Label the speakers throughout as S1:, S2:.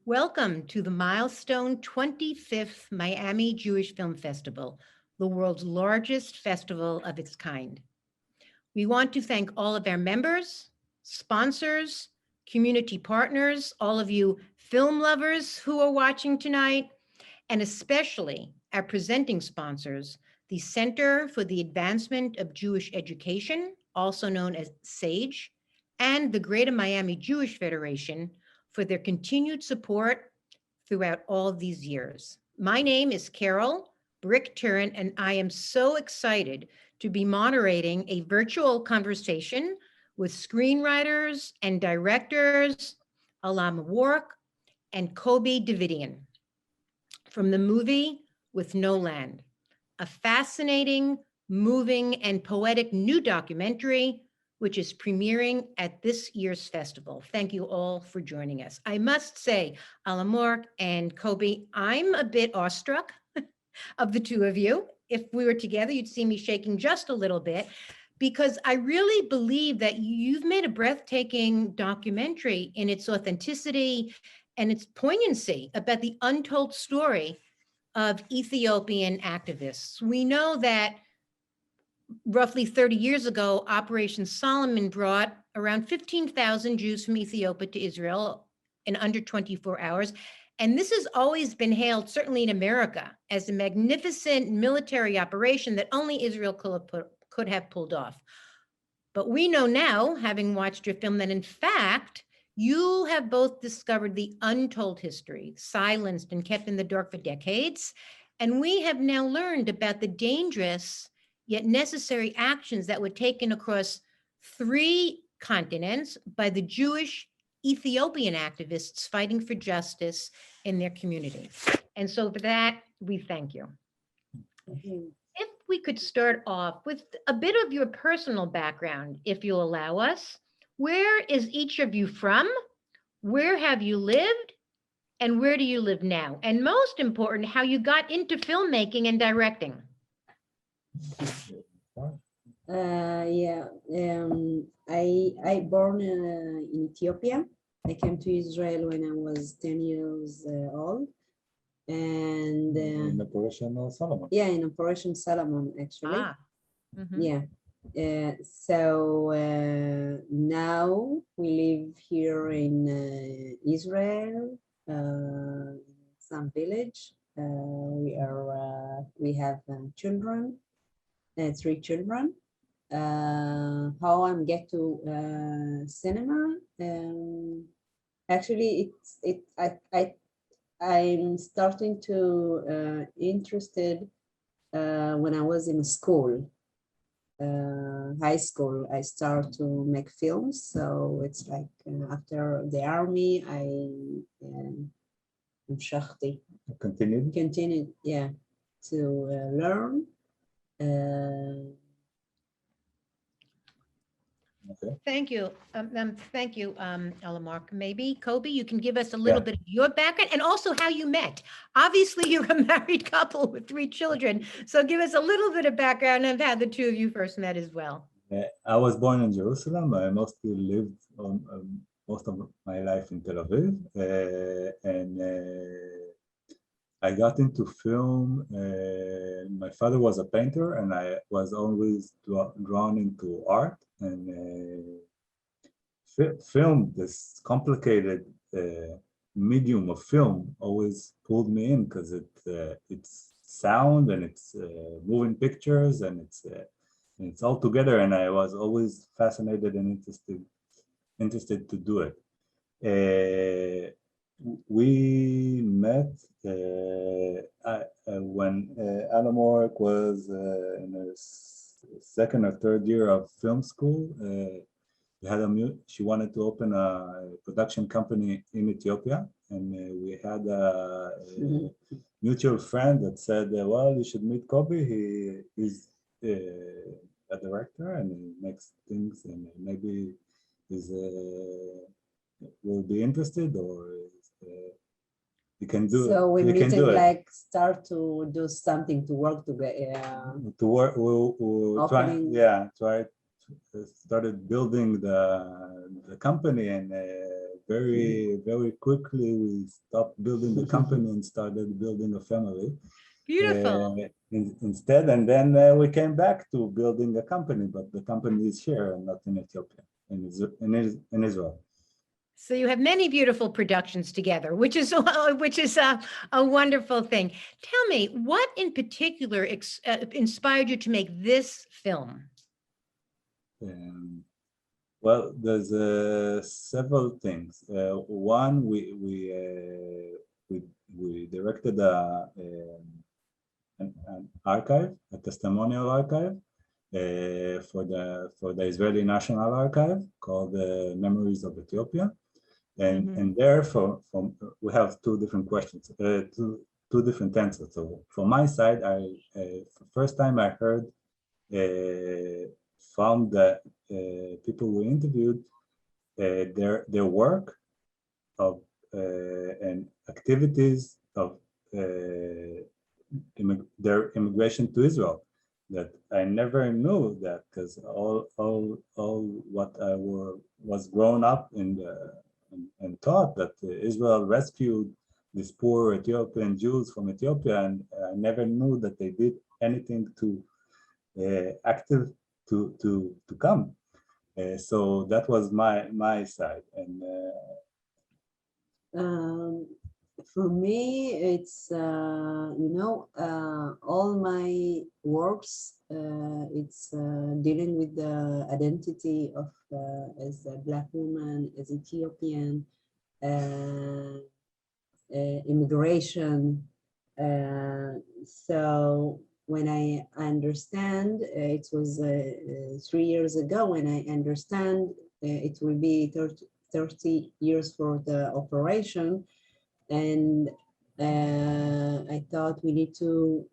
S1: Welcome to the milestone 25th Miami Jewish Film Festival, the world's largest festival of its kind. We want to thank all of our members, sponsors, community partners, all of you film lovers who are watching tonight, and especially our presenting sponsors, the Center for the Advancement of Jewish Education, also known as SAGE, and the Greater Miami Jewish Federation for their continued support throughout all of these years. My name is Carol Brick-Turin, and I am so excited to be moderating a virtual conversation with screenwriters and directors Aalam-Warqe and Kobi Davidian from the movie With No Land, a fascinating, moving, and poetic new documentary which is premiering at this year's festival. Thank you all for joining us. I must say, Aalam-Warqe and Kobi, I'm a bit awestruck of the two of you. If we were together, you'd see me shaking just a little bit, because I really believe that you've made a breathtaking documentary in its authenticity and its poignancy about the untold story of Ethiopian activists. We know that roughly 30 years ago, Operation Solomon brought around 15,000 Jews from Ethiopia to Israel in under 24 hours. And this has always been hailed, certainly in America, as a magnificent military operation that only Israel could have pulled off. But we know now, having watched your film, that in fact, you have both discovered the untold history, silenced and kept in the dark for decades. And we have now learned about the dangerous yet necessary actions that were taken across 3 continents by the Jewish Ethiopian activists fighting for justice in their community. And so for that, we thank you. If we could start off with a bit of your personal background, if you'll allow us. Where is each of you from? Where have you lived? And where do you live now? And most important, how you got into filmmaking and directing.
S2: I born in Ethiopia. I came to Israel when I was 10 years old, and
S3: in Operation Solomon.
S2: yeah, in Operation Solomon actually. Yeah. So now we live here in Israel, some village. We have children. 3 children. How I'm get to cinema? Actually, I'm starting to interested when I was in school, high school. I start to make films. So it's like after the army, I continued, yeah, to learn.
S3: Okay.
S1: Thank you. Aalam-Warqe. Maybe Kobi, you can give us a little bit of your background and also how you met. Obviously, you're a married couple with 3 children. So give us a little bit of background of how the 2 of you first met as well.
S3: I was born in Jerusalem. I mostly lived most of my life in Tel Aviv. I got into film. My father was a painter, and I was always drawn into art. And film, this complicated medium of film, always pulled me in because it's sound and it's moving pictures and it's all together. And I was always fascinated and interested to do it. We met when Aalam-Warqe was in her 2nd or 3rd year of film school. She wanted to open a production company in Ethiopia, and we had a mutual friend that said, well, you should meet Kobi. He's a director and he makes things, and maybe he's will be interested, or you can do it.
S2: So we meet and like start to do something to work together.
S3: To work, we'll try started building the company, and very quickly we stopped building the company and started building a family.
S1: Beautiful.
S3: Instead, and then we came back to building a company, but the company is here and not in Ethiopia, in Israel.
S1: So you have many beautiful productions together, which is a wonderful thing. Tell me, what in particular inspired you to make this film?
S3: Well, there's several things. One, we directed an archive, a testimonial archive, for the Israeli National Archive called Memories of Ethiopia. And there, we have two different questions, two different answers. So from my side, first time I heard, found that people we interviewed, their work of and activities of their immigration to Israel. That I never knew that, because all what I was grown up in and taught that Israel rescued these poor Ethiopian Jews from Ethiopia, and I never knew that they did anything to active to come. So that was my side, and
S2: for me, it's all my works. It's dealing with the identity of as a Black woman, as Ethiopian, immigration. So when I understand, it was 3 years ago when I understand it will be 30 years for the operation. And I thought we need to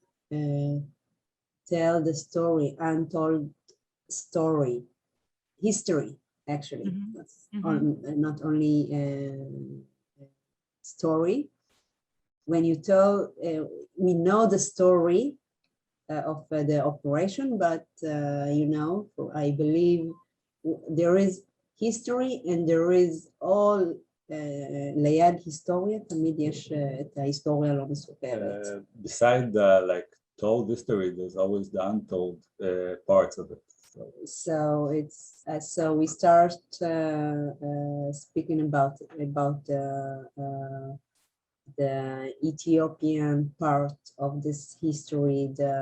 S2: tell the story, untold story, history, actually. Not only story. When you tell, we know the story of the operation, but I believe there is history and there is all ליד היסטוריה, תמיד יש את ההיסטוריה הלא מסופרת.
S3: Beside the told history, there's always the untold parts of it.
S2: So we start speaking about the Ethiopian part of this history, the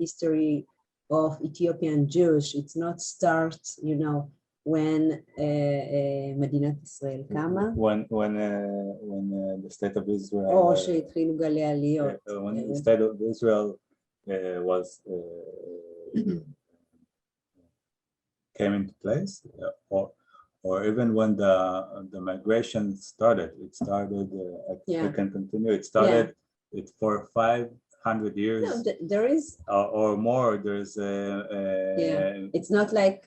S2: history of Ethiopian Jewish. It's not start, when מדינת ישראל קמה.
S3: When the state of Israel.
S2: או שהתחילו גלי עליות.
S3: When the state of Israel was came into place, or even when the migration started. It started. I can continue. It started. It for 500 years.
S2: No, there is
S3: or more. There's
S2: It's not like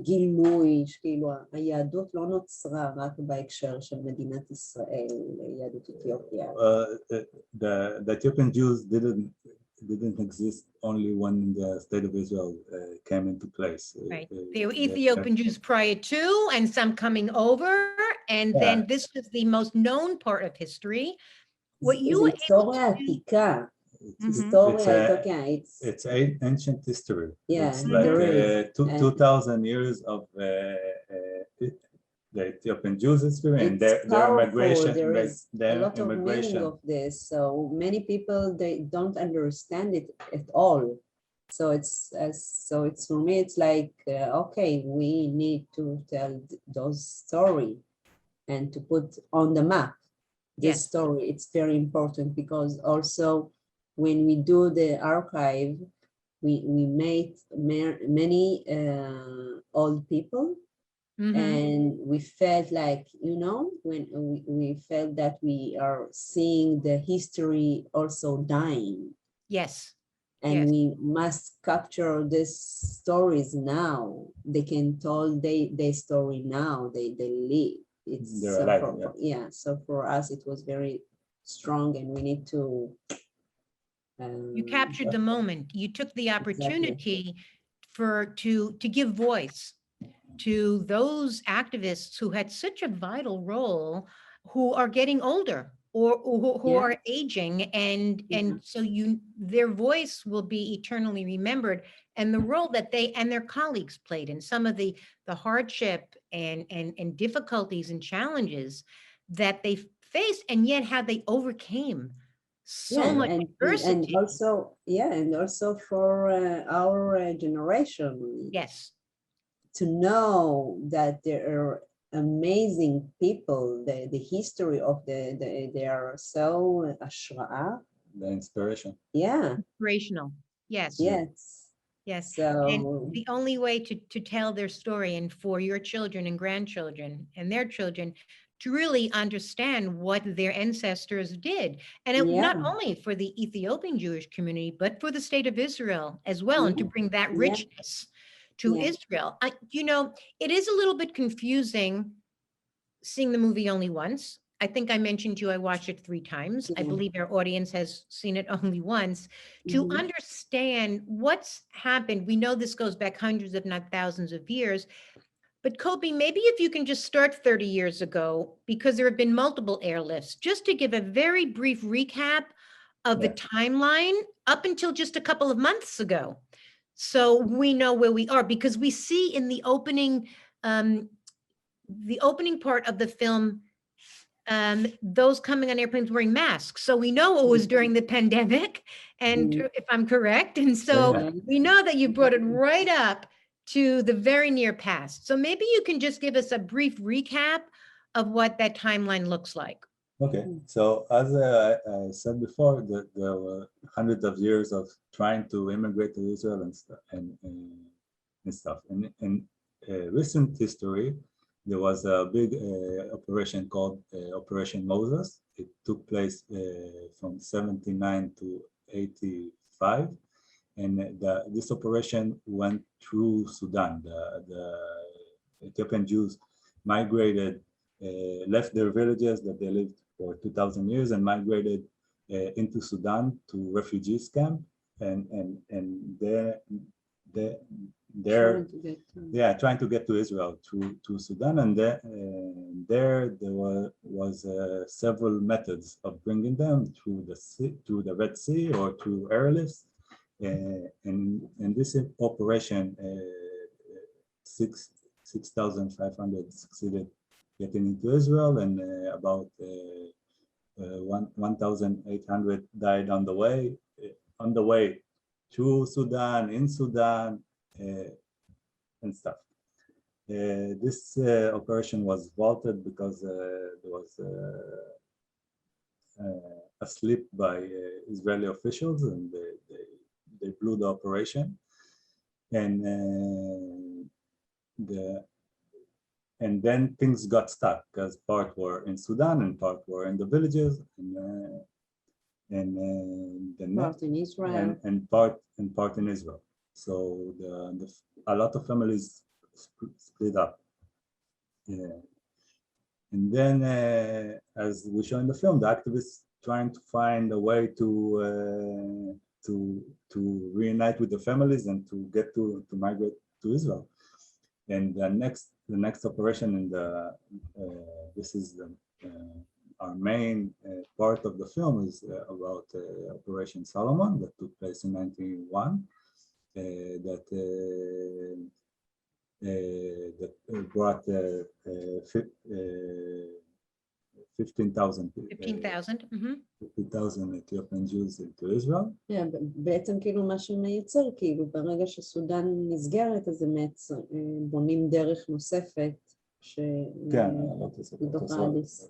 S2: גילוי, כאילו היהדות לא נוצרה רק בהקשר של מדינת ישראל, יהדות אתיופיה.
S3: The Ethiopian Jews didn't exist only when the state of Israel came into place.
S1: Right. There were Ethiopian Jews prior to, and some coming over, and then this is the most known part of history. What you were able to do.
S3: It's ancient history.
S2: Yeah,
S3: it's like 2,000 years of the Ethiopian Jews history and their migration.
S2: There is a lot of meaning of this. So many people, they don't understand it at all. So it's for me, it's like, okay, we need to tell those story and to put on the map this story. It's very important because also when we do the archive, we made many old people. And we felt like, when we felt that we are seeing the history also dying.
S1: Yes.
S2: And we must capture these stories now. They can tell their story now. They live. It's so for us it was very strong, and we need to.
S1: You captured the moment. You took the opportunity to give voice to those activists who had such a vital role, who are getting older or who
S2: Yeah.
S1: are aging, and so their voice will be eternally remembered, and the role that they and their colleagues played in some of the hardship and difficulties and challenges that they faced, and yet how they overcame so
S2: Yeah,
S1: much
S2: and
S1: adversity.
S2: also, yeah, and also for our generation,
S1: Yes.
S2: to know that there are amazing people, the history of they are so hשראה.
S3: The inspiration.
S2: Yeah,
S1: Inspirational. Yes.
S2: yes.
S1: Yes. And
S2: So
S1: the only way to tell their story, and for your children and grandchildren and their children to really understand what their ancestors did. And it,
S2: yeah,
S1: not only for the Ethiopian Jewish community, but for the state of Israel as well, and to bring that
S2: yeah,
S1: richness to
S2: yeah.
S1: Israel. It is a little bit confusing seeing the movie only once. I think I mentioned to you, I watched it 3 times. I
S2: Yeah.
S1: believe our audience has seen it only once. To
S2: Mhm.
S1: understand what's happened, we know this goes back hundreds, if not thousands of years. But Kobe, maybe if you can just start 30 years ago, because there have been multiple airlifts, just to give a very brief recap of the
S3: Yeah.
S1: timeline up until just a couple of months ago. So we know where we are, because we see in the opening part of the film, those coming on airplanes wearing masks. So we know it was during the pandemic, and
S2: Mhm.
S1: if I'm correct. And so
S3: Yeah.
S1: we know that you brought it right up to the very near past. So maybe you can just give us a brief recap of what that timeline looks like.
S3: Okay, so as I said before, there were hundreds of years of trying to immigrate to Israel and stuff, and stuff. And in recent history, there was a big operation called Operation Moses. It took place from 79 to 85, and this operation went through Sudan. The Ethiopian Jews migrated, left their villages that they lived for 2,000 years and migrated into Sudan to refugees camp, and they're trying to get to Israel to Sudan, and there was several methods of bringing them through the sea, through the Red Sea, or through airlifts, and this operation 6,500 succeeded getting into Israel, and about 1,800 died on the way to Sudan, in Sudan, and stuff. This operation was halted because there was a slip by Israeli officials, and they blew the operation, and then things got stuck because part were in Sudan and part were in the villages, and
S2: Part in Israel.
S3: and part in Israel. So a lot of families split up. Yeah. And then, as we show in the film, the activists trying to find a way to reunite with the families and to get to migrate to Israel. And the next operation in this is our main part of the film is about Operation Solomon that took place in 1991. That brought 15,000 Ethiopian Jews into Israel.
S2: בעצם כאילו מה שמייצר, כאילו ברגע שסודן נסגרת, אז הם בונים דרך נוספת בתוך האדיס.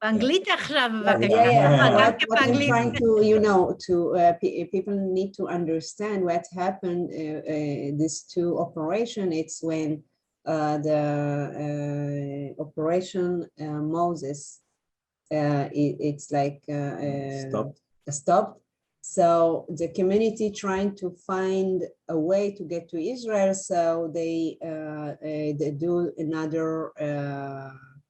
S1: באנגלית עכשיו,
S2: What I'm trying people need to understand what happened, these two operations. It's when the Operation Moses, it's like stopped. So the community trying to find a way to get to Israel, so they do another.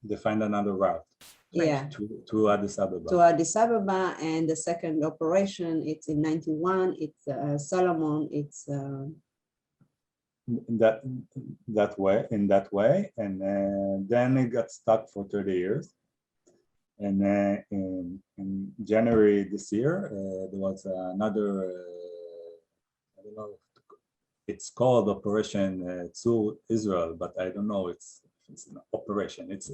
S3: They find another route.
S2: Yeah,
S3: to Addis Ababa.
S2: to Addis Ababa, and the second operation, it's in 91. It's Solomon. It's
S3: in that way, and then it got stuck for 30 years. And in January this year, there was another, I don't know, it's called Operation Tzur Israel, but I don't know, it's an operation. It's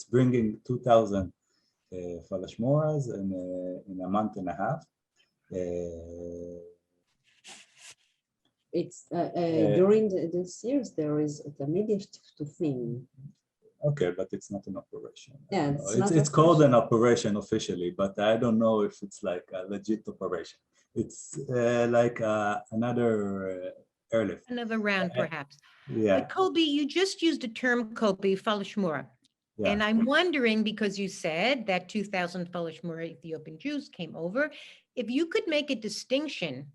S3: bringing 2,000 Falashmoras in a month and a half.
S2: it's during this years there is the media to film.
S3: Okay, but it's not an operation.
S2: Yeah,
S3: it's called an operation officially, but I don't know if it's like a legit operation. It's like another airlift.
S1: Another round, perhaps.
S3: Yeah.
S1: But Kobi, you just used the term Kobi Falashmura.
S3: Yeah.
S1: And I'm wondering, because you said that 2,000 Falashmura Ethiopian Jews came over, if you could make a distinction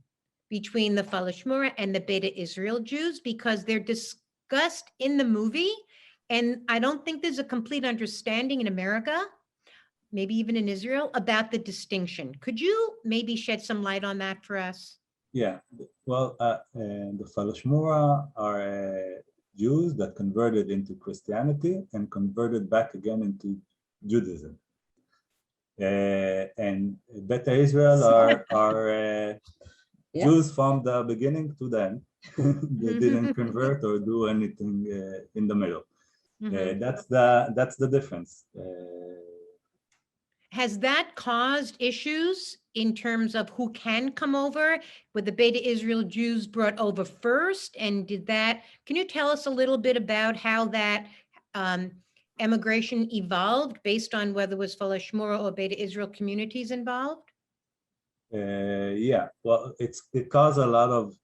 S1: between the Falashmura and the Beta Israel Jews, because they're discussed in the movie. And I don't think there's a complete understanding in America, maybe even in Israel, about the distinction. Could you maybe shed some light on that for us?
S3: Yeah, well, the Falashmura are Jews that converted into Christianity and converted back again into Judaism. And Beta Israel are Jews from the beginning to the end. They didn't convert or do anything in the middle. That's the difference.
S1: Has that caused issues in terms of who can come over? Were the Beta Israel Jews brought over first? And can you tell us a little bit about how that emigration evolved based on whether it was Falashmura or Beta Israel communities involved?
S3: Yeah, well, it caused a lot of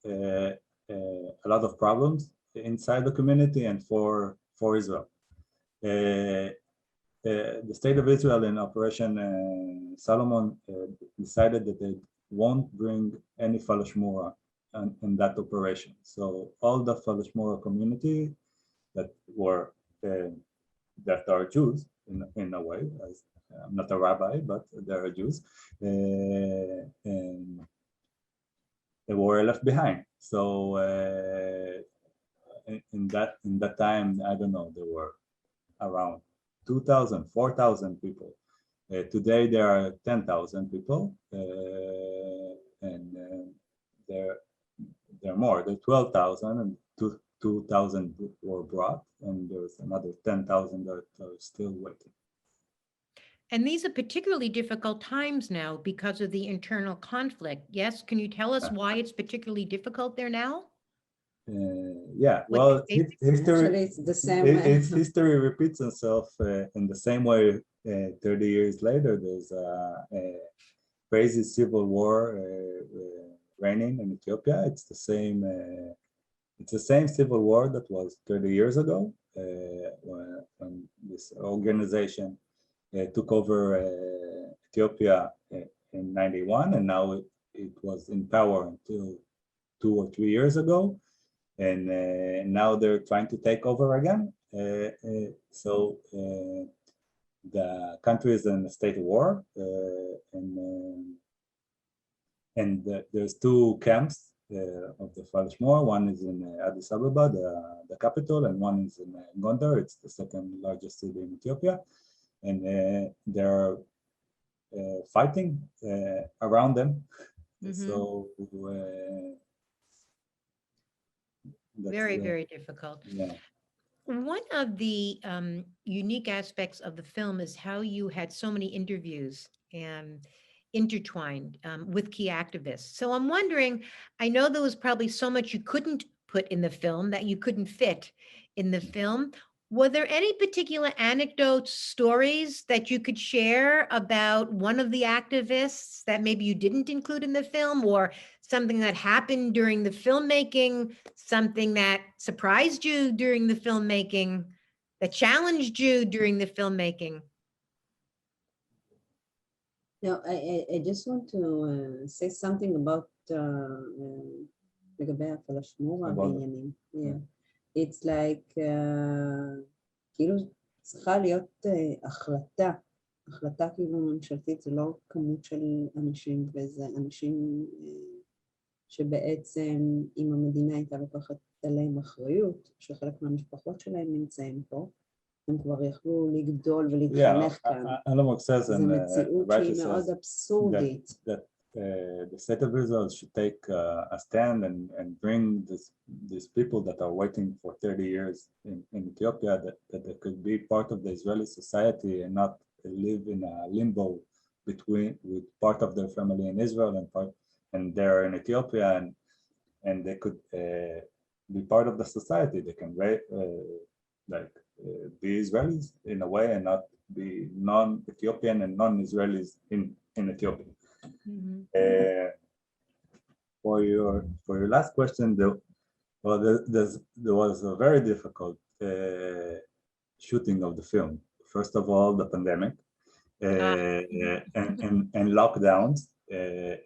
S3: problems inside the community and for Israel. The state of Israel in Operation Solomon decided that they won't bring any Falashmura in that operation. So all the Falashmura community that are Jews in a way, as I'm not a rabbi, but they are Jews, and they were left behind. So in that time, I don't know, there were around 2,000, 4,000 people. Today there are 10,000 people, and there are more. There are 12,000, and 2,000 were brought, and there's another 10,000 that are still waiting.
S1: And these are particularly difficult times now because of the internal conflict. Yes, can you tell us why it's particularly difficult there now?
S3: Yeah, well, history,
S2: it's the same.
S3: History repeats itself in the same way. 30 years later, there's a crazy civil war reigning in Ethiopia. It's the same civil war that was 30 years ago when this organization took over Ethiopia in 91, and now it was in power until 2 or 3 years ago. And now they're trying to take over again. So the country is in a state of war, and there's two camps of the Falashmura. One is in Addis Ababa, the capital, and one is in Gondar. It's the second largest city in Ethiopia, and they're fighting around them. So.
S1: Very difficult.
S3: Yeah.
S1: One of the unique aspects of the film is how you had so many interviews and intertwined with key activists. So I'm wondering, I know there was probably so much you couldn't put in the film that you couldn't fit in the film. Were there any particular anecdotes, stories that you could share about one of the activists that maybe you didn't include in the film, or something that happened during the filmmaking, something that surprised you during the filmmaking, that challenged you during the filmmaking?
S2: No, I just want to say something about לגבי הפלשמורה בעניינים. Yeah. It's like, כאילו צריכה להיות החלטה החלטה כאילו ממשלתית, זה לא כמות של אנשים, וזה אנשים שבעצם אם המדינה הייתה לוקחת עליהם אחריות, שחלק מהמשפחות שלהם נמצאים פה, הם כבר יכלו לגדול ולהתחנך כאן.
S3: Aalam-Warqe says,
S2: זו
S3: and
S2: מציאות
S3: rightly
S2: שהיא מאוד
S3: says,
S2: אבסורדית.
S3: that the state of Israel should take a stand and bring these people that are waiting for 30 years in Ethiopia, that they could be part of the Israeli society and not live in a limbo with part of their family in Israel and they're in Ethiopia and they could be part of the society. They can be Israelis in a way and not be non-Ethiopian and non-Israelis in Ethiopia. For your last question, there was a very difficult shooting of the film. First of all, the pandemic and lockdowns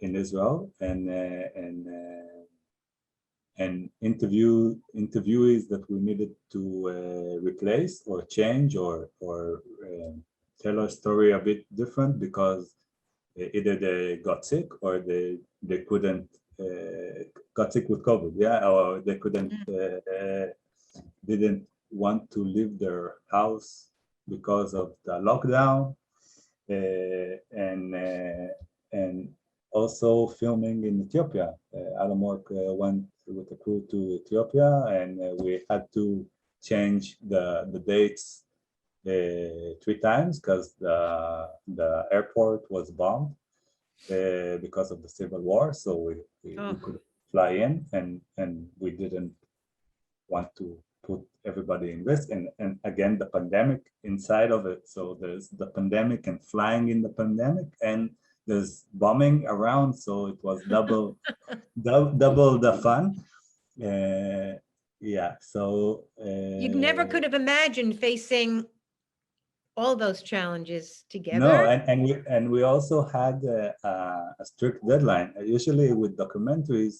S3: in Israel and interviewees that we needed to replace or change or tell our story a bit different because either they got sick or they couldn't got sick with COVID, or they couldn't didn't want to leave their house because of the lockdown, and also filming in Ethiopia. Aalam-Warqe went with the crew to Ethiopia, and we had to change the dates 3 times because the airport was bombed because of the civil war, so we could fly in, and we didn't want to put everybody in risk, and again the pandemic inside of it, so there's the pandemic and flying in the pandemic, and there's bombing around, so it was double the fun. So
S1: You never could have imagined facing all those challenges together.
S3: No, and we also had a strict deadline. Usually with documentaries,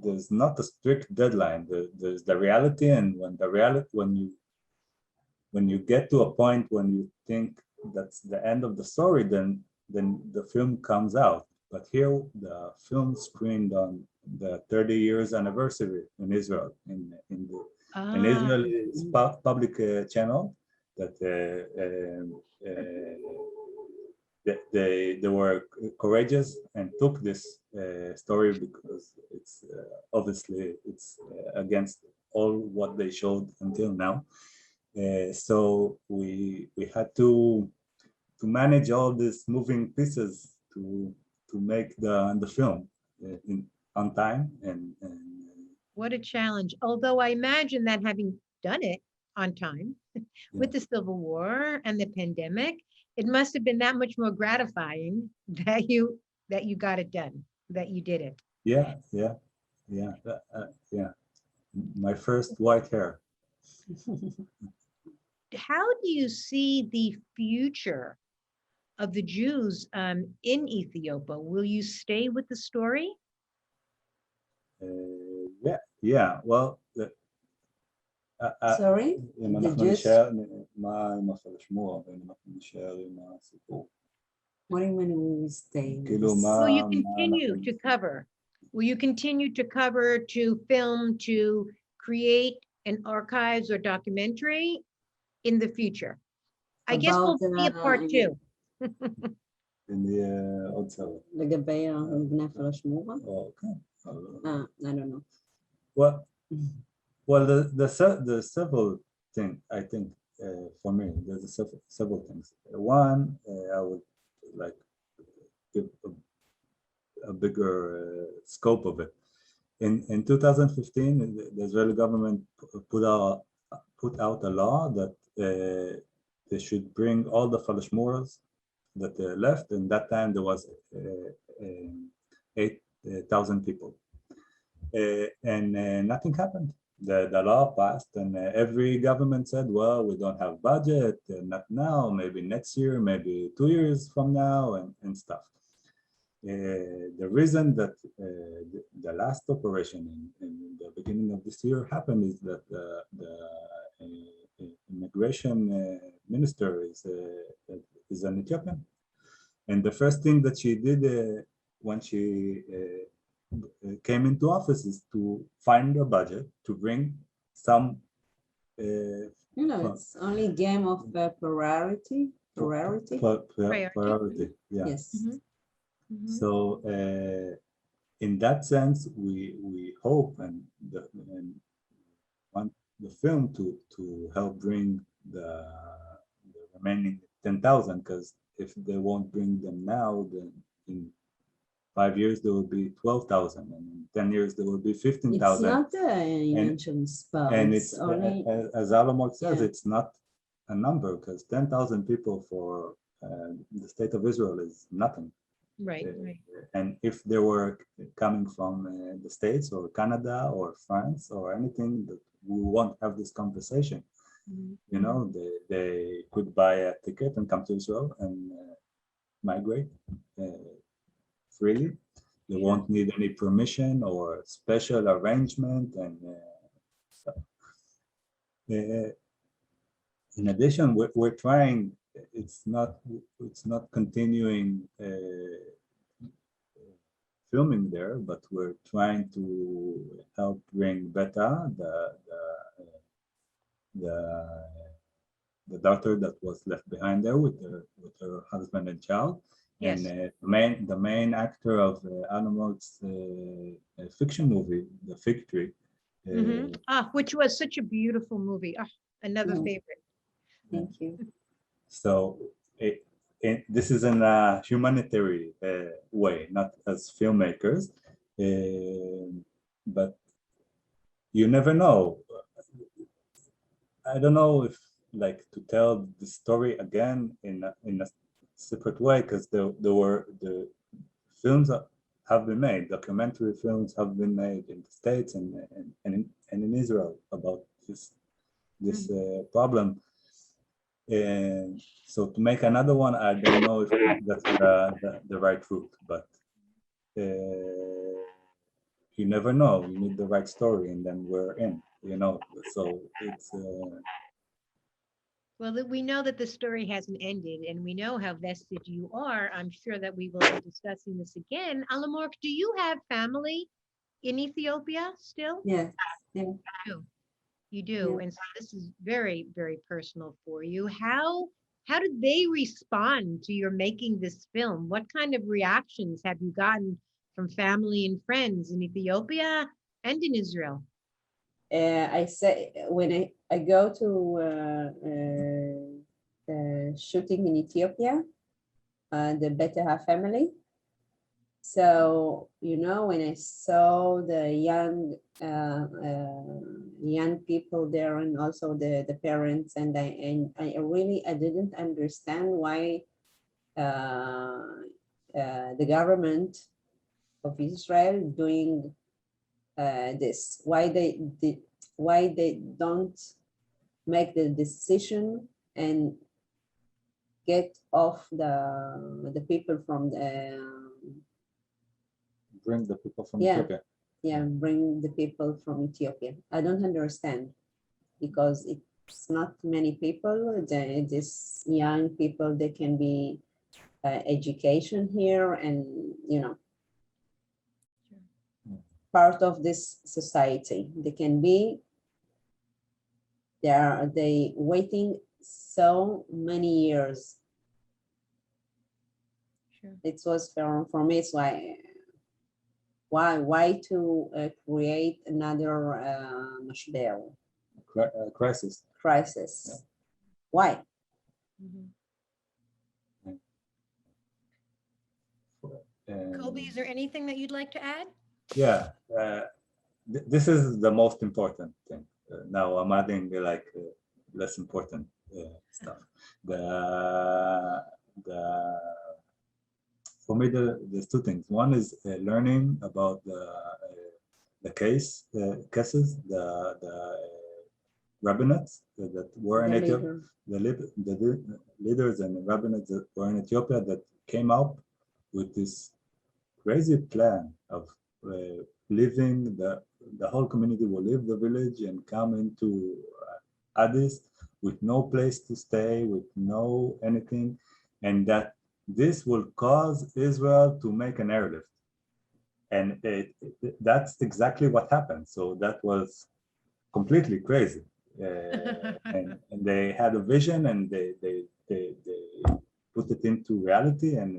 S3: there's not a strict deadline. There's the reality, and when you get to a point when you think that's the end of the story, then the film comes out. But here, the film screened on the 30 years anniversary in Israel, in Israel's public channel. That they were courageous and took this story because it's obviously it's against all what they showed until now. So we had to manage all these moving pieces to make the film on time and
S1: what a challenge. Although I imagine that having done it on time with the Civil War and the pandemic, it must have been that much more gratifying that you got it done, that you did it.
S3: Yeah. My first white hair.
S1: How do you see the future of the Jews in Ethiopia? Will you stay with the story?
S3: Yeah. Well,
S2: Sorry?
S3: אם
S2: The
S3: אנחנו
S2: Jews?
S3: נשאר, מה עם הפלשמורה, ואם אנחנו נשאר עם הסיפור?
S2: What do you mean we will stay?
S3: כאילו מה...
S1: Will you continue to cover? Will you continue to cover, to film, to create an archives or documentary in the future? I guess we'll see a part 2.
S3: נהיה עוד סרט.
S2: לגבי מבנה הפלשמורה?
S3: אוקיי.
S2: I don't know.
S3: Well, the several things, I think, for me, there's several things. One, I would like give a bigger scope of it. In 2015, the Israeli government put out a law that they should bring all the Falashmuras that left, and that time there was 8,000 people. And nothing happened. The law passed, and every government said, well, we don't have budget, not now, maybe next year, maybe 2 years from now, and stuff. The reason that the last operation in the beginning of this year happened is that the immigration minister is an Ethiopian. And the first thing that she did when she came into office is to find a budget to bring some
S2: It's only game of priority.
S3: priority. Yeah.
S2: Yes.
S3: So in that sense, we hope and want the film to help bring the remaining 10,000, because if they won't bring them now, then in 5 years there will be 12,000, and in 10 years there will be 15,000.
S2: It's not a mentioned spell.
S3: And it's
S2: only,
S3: as Aalam-Warqe says,
S2: Yeah.
S3: it's not a number, because 10,000 people for the state of Israel is nothing.
S1: Right, right.
S3: And if they were coming from the States or Canada or France or anything, that we won't have this conversation. You know, they could buy a ticket and come to Israel and migrate freely. They won't need any permission or special arrangement and stuff. In addition, we're trying. It's not continuing filming there, but we're trying to help bring Beta, the daughter that was left behind there with her husband and child.
S1: Yes.
S3: And the main actor of Aalam-Warqe's fiction movie, The Fig Tree.
S1: Which was such a beautiful movie. Another favorite.
S2: Thank you.
S3: So this is in a humanitarian way, not as filmmakers, but you never know. I don't know if like to tell the story again in a separate way, because the films have been made, documentary films have been made in the States and in Israel about this problem. And so to make another one, I don't know if that's the right route, but you never know. You need the right story, and then we're in. You know, so it's.
S1: Well, we know that the story hasn't ended, and we know how vested you are. I'm sure that we will be discussing this again. Aalam-Warqe, do you have family in Ethiopia still?
S2: Yes. Yeah.
S1: You do.
S2: Yeah.
S1: And so this is very, very personal for you. How did they respond to your making this film? What kind of reactions have you gotten from family and friends in Ethiopia and in Israel?
S2: I say when I go to shooting in Ethiopia, the Betaha family. So, you know, when I saw the young people there, and also the parents, and I really didn't understand why the government of Israel doing this. Why they don't make the decision and get off the people from the
S3: Bring the people from Ethiopia.
S2: bring the people from Ethiopia. I don't understand, because it's not many people. These young people, they can be education here, and you know, part of this society. They can be. They waiting so many years.
S1: Sure.
S2: It was for me. It's why to create another mashber,
S3: Crisis.
S2: crisis? Why?
S1: Kobi, is there anything that you'd like to add?
S3: Yeah, this is the most important thing. Now I'm adding like less important stuff. For me, there's two things. One is learning about the cases, the rabbinates that were in Ethiopia, the leaders and the rabbinates that were in Ethiopia that came up with this crazy plan of living the whole community will leave the village and come into Addis with no place to stay, with no anything, and that this will cause Israel to make an airlift. And that's exactly what happened. So that was completely crazy. And they had a vision, and they put it into reality, and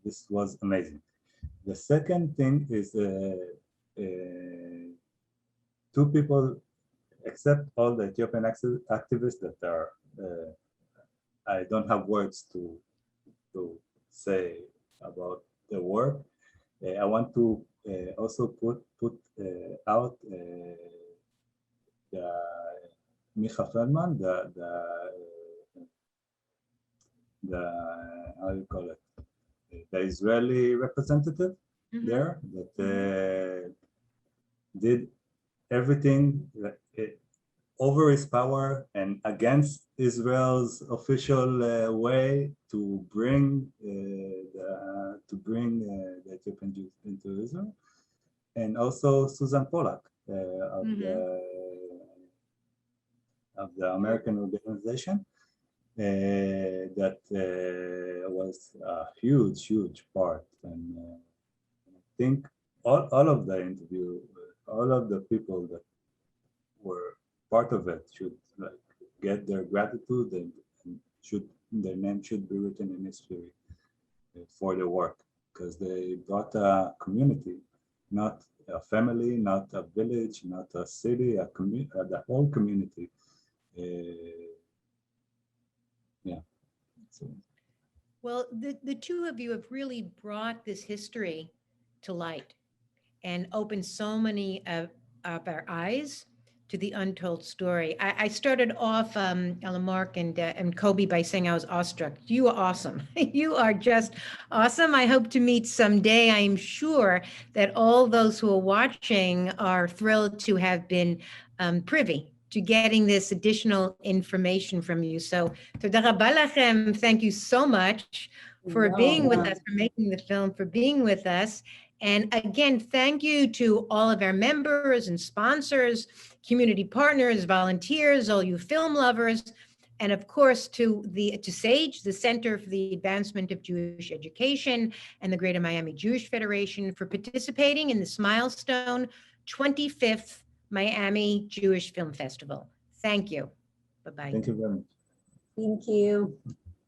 S3: this was amazing. The second thing is two people, except all the Ethiopian activists that are, I don't have words to say about the work. I want to also put out the Micha Feldman, the how do you call it, the Israeli representative there that did everything that over his power and against Israel's official way to bring the Ethiopian Jews into Israel, and also Susan Pollack of the American organization. That was a huge part, and I think all of the interview, all of the people that were part of it should like get their gratitude, and their name should be written in history for the work, because they brought a community, not a family, not a village, not a city, a community, the whole community. Yeah. So.
S1: Well, the two of you have really brought this history to light and opened so many of our eyes to the untold story. I started off, Aalam-Warqe and Kobi, by saying I was awestruck. You are awesome. You are just awesome. I hope to meet someday. I am sure that all those who are watching are thrilled to have been privy to getting this additional information from you. So, toda rabba lachem. Thank you so much for being with us, for making the film, for being with us. And again, thank you to all of our members and sponsors, community partners, volunteers, all you film lovers, and of course to SAGE, the Center for the Advancement of Jewish Education, and the Greater Miami Jewish Federation for participating in this milestone 25th Miami Jewish Film Festival. Thank you. Bye-bye.
S3: Thank you very much.
S2: Thank you.